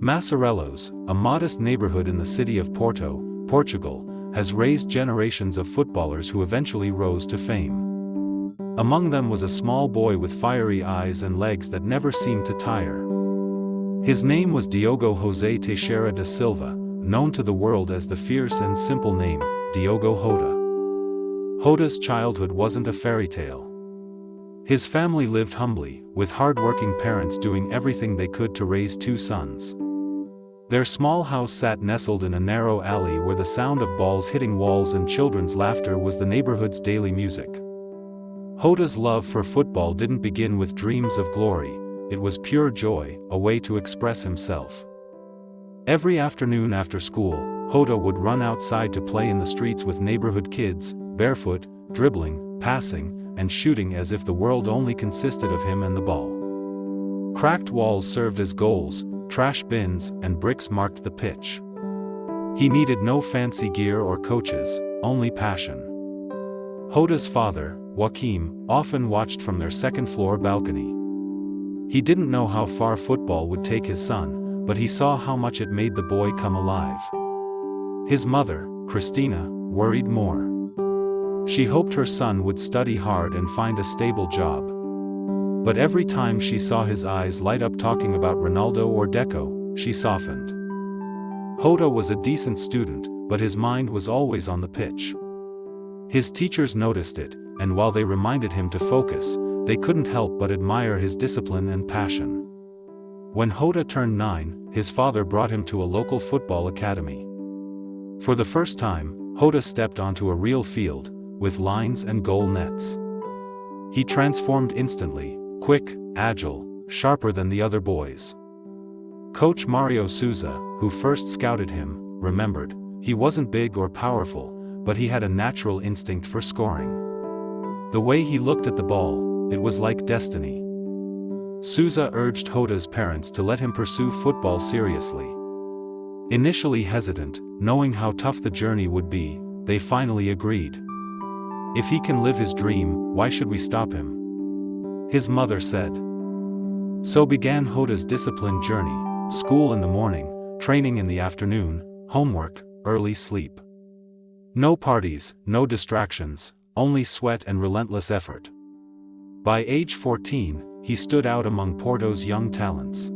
Massarelos, a modest neighborhood in the city of Porto, Portugal, has raised generations of footballers who eventually rose to fame. Among them was a small boy with fiery eyes and legs that never seemed to tire. His name was Diogo José Teixeira da Silva, known to the world as the fierce and simple name, Diogo Jota. Jota's childhood wasn't a fairy tale. His family lived humbly, with hard-working parents doing everything they could to raise two sons. Their small house sat nestled in a narrow alley where the sound of balls hitting walls and children's laughter was the neighborhood's daily music. Jota's love for football didn't begin with dreams of glory, it was pure joy, a way to express himself. Every afternoon after school, Jota would run outside to play in the streets with neighborhood kids, barefoot, dribbling, passing, and shooting as if the world only consisted of him and the ball. Cracked walls served as goals, trash bins and bricks marked the pitch. He needed no fancy gear or coaches, only passion. Jota's father, Joaquim, often watched from their second-floor balcony. He didn't know how far football would take his son, but he saw how much it made the boy come alive. His mother, Cristina, worried more. She hoped her son would study hard and find a stable job. But every time she saw his eyes light up talking about Ronaldo or Deco, she softened. Jota was a decent student, but his mind was always on the pitch. His teachers noticed it, and while they reminded him to focus, they couldn't help but admire his discipline and passion. When Jota turned 9, his father brought him to a local football academy. For the first time, Jota stepped onto a real field, with lines and goal nets. He transformed instantly, quick, agile, sharper than the other boys. Coach Mario Souza, who first scouted him, remembered, he wasn't big or powerful, but he had a natural instinct for scoring. The way he looked at the ball, it was like destiny. Souza urged Jota's parents to let him pursue football seriously. Initially hesitant, knowing how tough the journey would be, they finally agreed. If he can live his dream, why should we stop him? His mother said. So began Jota's disciplined journey: school in the morning, training in the afternoon, homework, early sleep. No parties, no distractions, only sweat and relentless effort. By age 14, he stood out among Porto's young talents.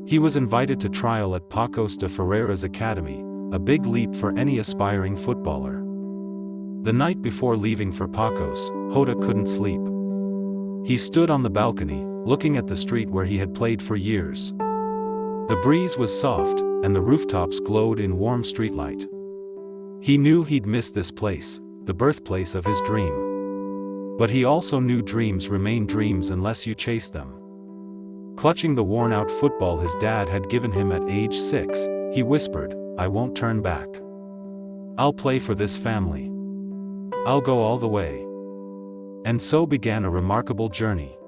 He was invited to trial at Paços de Ferreira's academy, a big leap for any aspiring footballer. The night before leaving for Paços, Jota couldn't sleep. He stood on the balcony, looking at the street where he had played for years. The breeze was soft, and the rooftops glowed in warm streetlight. He knew he'd miss this place, the birthplace of his dream. But he also knew dreams remain dreams unless you chase them. Clutching the worn-out football his dad had given him at age 6, he whispered, "I won't turn back. I'll play for this family. I'll go all the way." And so began a remarkable journey.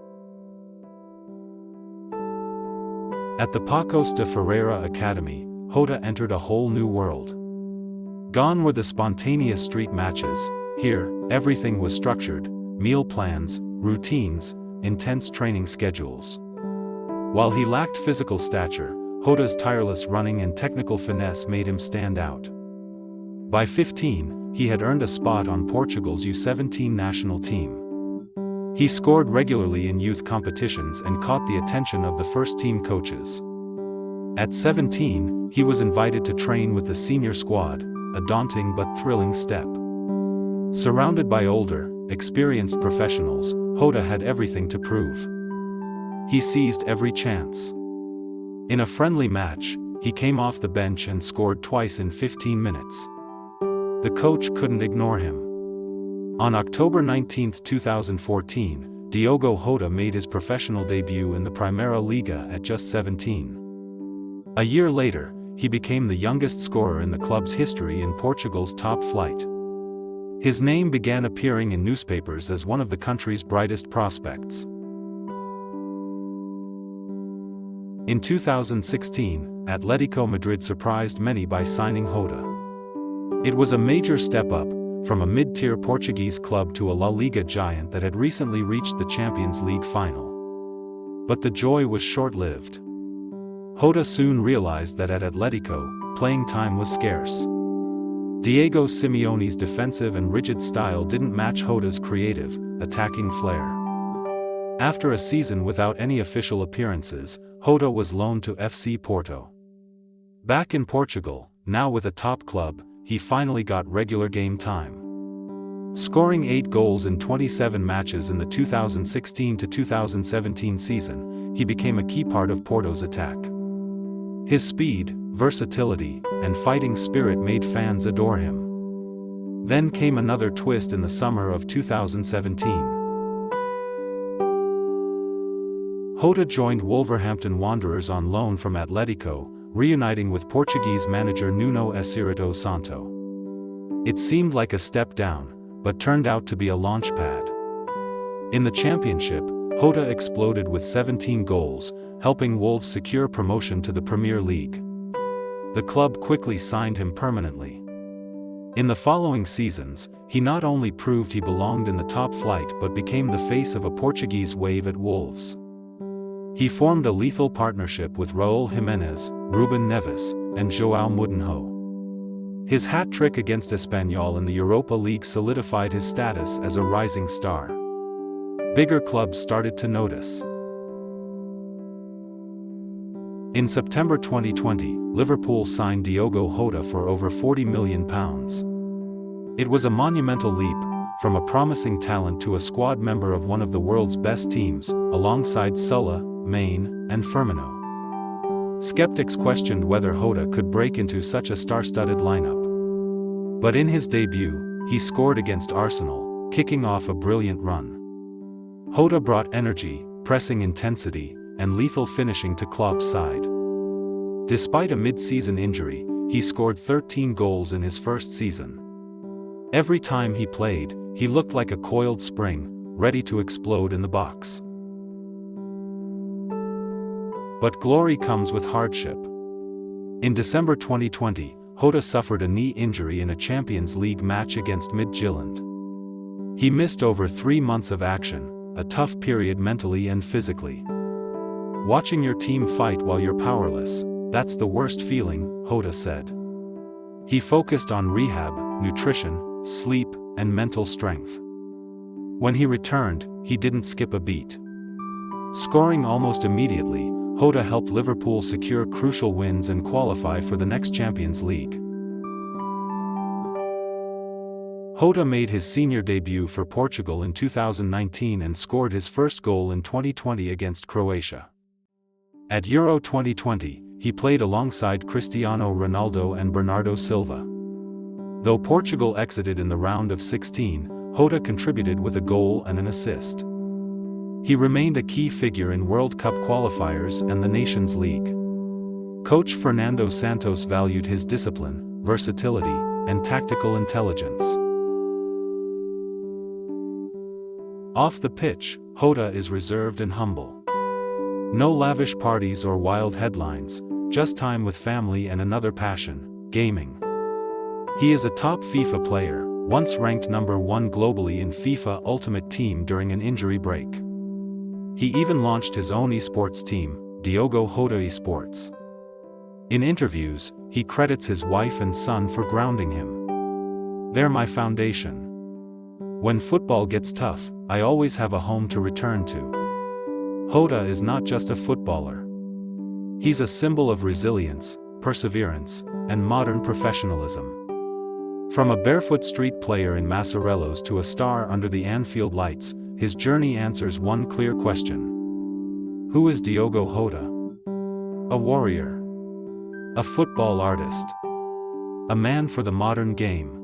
At the Paços de Ferreira Academy, Jota entered a whole new world. Gone were the spontaneous street matches. Here, everything was structured: meal plans, routines, intense training schedules. While he lacked physical stature, Jota's tireless running and technical finesse made him stand out. By 15, he had earned a spot on Portugal's U17 national team. He scored regularly in youth competitions and caught the attention of the first-team coaches. At 17, he was invited to train with the senior squad, a daunting but thrilling step. Surrounded by older, experienced professionals, Jota had everything to prove. He seized every chance. In a friendly match, he came off the bench and scored twice in 15 minutes. The coach couldn't ignore him. On October 19, 2014, Diogo Jota made his professional debut in the Primeira Liga at just 17. A year later, he became the youngest scorer in the club's history in Portugal's top flight. His name began appearing in newspapers as one of the country's brightest prospects. In 2016, Atlético Madrid surprised many by signing Jota. It was a major step up, from a mid-tier Portuguese club to a La Liga giant that had recently reached the Champions League final. But the joy was short-lived. Jota soon realized that at Atletico, playing time was scarce. Diego Simeone's defensive and rigid style didn't match Jota's creative, attacking flair. After a season without any official appearances, Jota was loaned to FC Porto. Back in Portugal, now with a top club, he finally got regular game time. Scoring 8 goals in 27 matches in the 2016-2017 season, he became a key part of Porto's attack. His speed, versatility, and fighting spirit made fans adore him. Then came another twist in the summer of 2017. Jota joined Wolverhampton Wanderers on loan from Atletico, reuniting with Portuguese manager Nuno Espirito Santo. It seemed like a step down, but turned out to be a launchpad. In the championship, Jota exploded with 17 goals, helping Wolves secure promotion to the Premier League. The club quickly signed him permanently. In the following seasons, he not only proved he belonged in the top flight but became the face of a Portuguese wave at Wolves. He formed a lethal partnership with Raul Jimenez, Ruben Neves, and João Moutinho. His hat-trick against Espanyol in the Europa League solidified his status as a rising star. Bigger clubs started to notice. In September 2020, Liverpool signed Diogo Jota for over £40 million. It was a monumental leap, from a promising talent to a squad member of one of the world's best teams, alongside Sulla, Maine, and Firmino. Skeptics questioned whether Jota could break into such a star-studded lineup. But in his debut, he scored against Arsenal, kicking off a brilliant run. Jota brought energy, pressing intensity, and lethal finishing to Klopp's side. Despite a mid-season injury, he scored 13 goals in his first season. Every time he played, he looked like a coiled spring, ready to explode in the box. But glory comes with hardship. In December 2020, Jota suffered a knee injury in a Champions League match against Midtjylland. He missed over 3 months of action, a tough period mentally and physically. Watching your team fight while you're powerless, that's the worst feeling, Jota said. He focused on rehab, nutrition, sleep, and mental strength. When he returned, he didn't skip a beat. Scoring almost immediately, Jota helped Liverpool secure crucial wins and qualify for the next Champions League. Jota made his senior debut for Portugal in 2019 and scored his first goal in 2020 against Croatia. At Euro 2020, he played alongside Cristiano Ronaldo and Bernardo Silva. Though Portugal exited in the round of 16, Jota contributed with a goal and an assist. He remained a key figure in World Cup qualifiers and the Nations League. Coach Fernando Santos valued his discipline, versatility, and tactical intelligence. Off the pitch, Jota is reserved and humble. No lavish parties or wild headlines, just time with family and another passion, gaming. He is a top FIFA player, once ranked number 1 globally in FIFA Ultimate Team during an injury break. He even launched his own esports team, Diogo Jota Esports. In interviews, he credits his wife and son for grounding him. "They're my foundation. When football gets tough, I always have a home to return to." Jota is not just a footballer. He's a symbol of resilience, perseverance, and modern professionalism. From a barefoot street player in Massarelos to a star under the Anfield lights, his journey answers one clear question. Who is Diogo Jota? A warrior. A football artist. A man for the modern game.